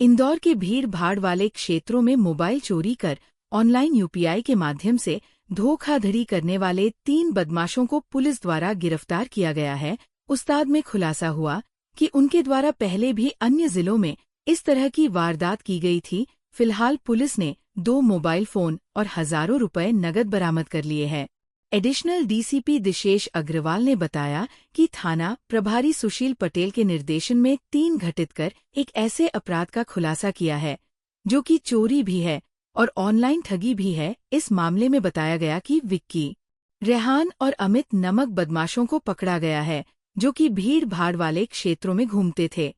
इंदौर के भीड़ भाड़ वाले क्षेत्रों में मोबाइल चोरी कर ऑनलाइन यूपीआई के माध्यम से धोखाधड़ी करने वाले 3 बदमाशों को पुलिस द्वारा गिरफ्तार किया गया है। उस्ताद में खुलासा हुआ कि उनके द्वारा पहले भी अन्य जिलों में इस तरह की वारदात की गई थी। फिलहाल पुलिस ने 2 मोबाइल फोन और हजारों रुपए नकद बरामद कर लिए हैं। एडिशनल डीसीपी दिशेश अग्रवाल ने बताया कि थाना प्रभारी सुशील पटेल के निर्देशन में 3 घटित कर एक ऐसे अपराध का खुलासा किया है जो कि चोरी भी है और ऑनलाइन ठगी भी है। इस मामले में बताया गया कि विक्की, रेहान और अमित नामक बदमाशों को पकड़ा गया है जो कि भीड़ भाड़ वाले क्षेत्रों में घूमते थे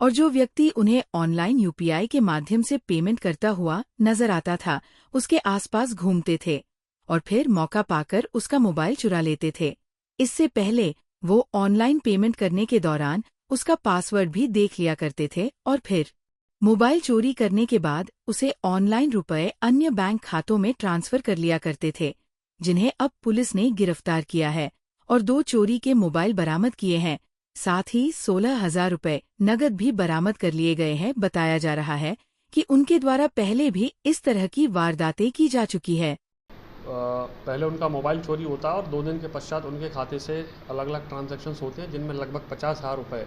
और जो व्यक्ति उन्हें ऑनलाइन यूपीआई के माध्यम से पेमेंट करता हुआ नजर आता था उसके आसपास घूमते थे और फिर मौका पाकर उसका मोबाइल चुरा लेते थे। इससे पहले वो ऑनलाइन पेमेंट करने के दौरान उसका पासवर्ड भी देख लिया करते थे और फिर मोबाइल चोरी करने के बाद उसे ऑनलाइन रुपए अन्य बैंक खातों में ट्रांसफर कर लिया करते थे, जिन्हें अब पुलिस ने गिरफ्तार किया है और 2 चोरी के मोबाइल बरामद किए हैं। साथ ही 16,000 रुपए नकद भी बरामद कर लिए गए हैं। बताया जा रहा है कि उनके द्वारा पहले भी इस तरह की वारदातें की जा चुकी है। पहले उनका मोबाइल चोरी होता है और 2 दिन के पश्चात उनके खाते से अलग अलग ट्रांजैक्शंस होते हैं जिनमें लगभग 50,000 रुपये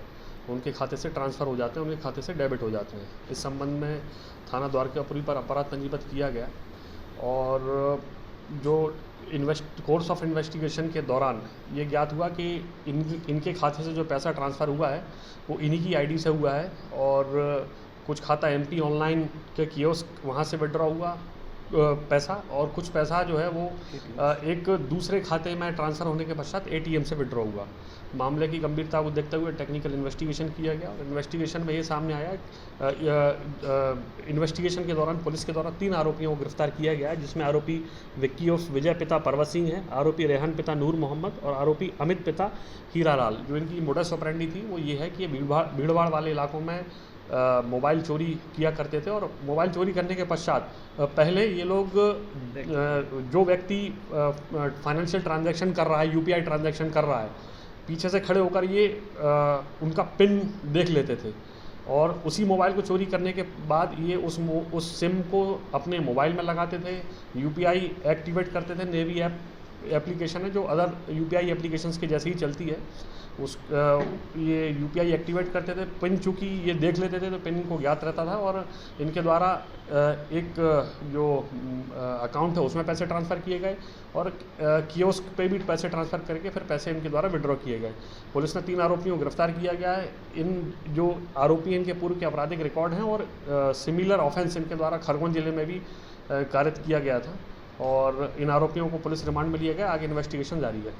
उनके खाते से ट्रांसफ़र हो जाते हैं, उनके खाते से डेबिट हो जाते हैं। इस संबंध में थाना द्वारकापुरी पर अपराध पंजीबद्ध किया गया और जो कोर्स ऑफ इन्वेस्टिगेशन के दौरान ये ज्ञात हुआ कि इनके खाते से जो पैसा ट्रांसफ़र हुआ है वो इन्हीं की आईडी से हुआ है और कुछ खाता एमपी ऑनलाइन के कियोस्क वहाँ से विड्रॉ हुआ पैसा और कुछ पैसा जो है वो एक दूसरे खाते में ट्रांसफ़र होने के पश्चात एटीएम से विड्रॉ हुआ। मामले की गंभीरता को देखते हुए टेक्निकल इन्वेस्टिगेशन किया गया और इन्वेस्टिगेशन में ये सामने आया इन्वेस्टिगेशन के दौरान पुलिस के द्वारा 3 आरोपियों को गिरफ्तार किया गया है, जिसमें आरोपी विक्की उर्फ विजय पिता परवत सिंह है, आरोपी रेहान पिता नूर मोहम्मद और आरोपी अमित पिता हीरालाल। जो इनकी मोडस ऑपरेंडी थी वो ये है कि ये भीड़ भाड़ वाले इलाकों में मोबाइल चोरी किया करते थे और मोबाइल चोरी करने के पश्चात पहले ये लोग जो व्यक्ति फाइनेंशियल ट्रांजैक्शन कर रहा है, यूपीआई ट्रांजैक्शन कर रहा है, पीछे से खड़े होकर ये उनका पिन देख लेते थे और उसी मोबाइल को चोरी करने के बाद ये उस सिम को अपने मोबाइल में लगाते थे, यूपीआई एक्टिवेट करते थे। नेवी एप्लीकेशन है जो अदर यूपीआई एप्लीकेशंस के जैसे ही चलती है, ये यूपीआई एक्टिवेट करते थे। पिन चूँकि ये देख लेते थे तो पिन इनको ज्ञात रहता था और इनके द्वारा एक जो अकाउंट है उसमें पैसे ट्रांसफ़र किए गए और कियोस्क पे भी पैसे ट्रांसफ़र करके फिर पैसे इनके द्वारा विड्रॉ किए गए। पुलिस ने 3 आरोपियों को गिरफ्तार किया गया है। इन जो आरोपी इनके पूर्व के आपराधिक रिकॉर्ड हैं और सिमिलर ऑफेंस इनके द्वारा खरगोन जिले में भी कारित किया गया था और इन आरोपियों को पुलिस रिमांड में लिया गया। आगे इन्वेस्टिगेशन जारी है।